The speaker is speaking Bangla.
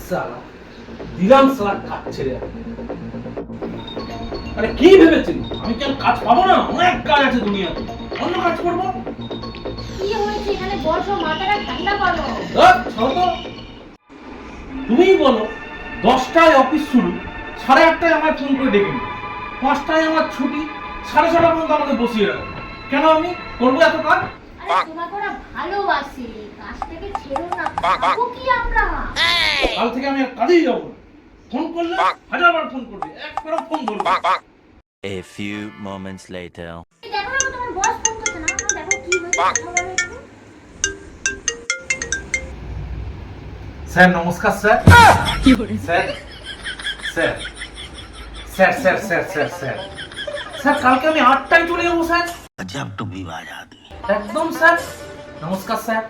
সালা দিলাম সালা কাজ ছেড়ে। আরে কি ভেবেছেন আমি কেন কাজ পাবো না? অনেক কাজ আছে দুনিয়াতে, অন্য কাজ করবো। কি হয়েছে এখানে? বসো, মাথাটা ঠান্ডা করো। ছাড়ো তো। তুমিই বলো, 10টায় অফিস শুরু, 8:30টায় আমার ফোন করে ডেকে নি, 5টায় আমার ছুটি, 6:30 পর্যন্ত আমাকে বসিয়ে রাখো। কেন আমি করবো এত কাজ? আরে তোমাকে ওরা ভালোবাসে, কাজটাকে ছেড়ো না। খাবো কি আমরা? কাল থেকে আমি আর কাজেই যাবো না। ফোন করলে 1000বার ফোন করবে, একবারও ফোন ধরবে না। A few moments later. দেখো না তোমার বস ফোন করছে না, দেখো কি হয়েছে, কথা বলো একটু। স্যার নমস্কার sir. Sir sir sir sir sir sir sir sir কালকে আমি 8টায় চলে যাবো স্যার। गजब तुम भी बाज आदमी। একদম স্যার। নমস্কার স্যার।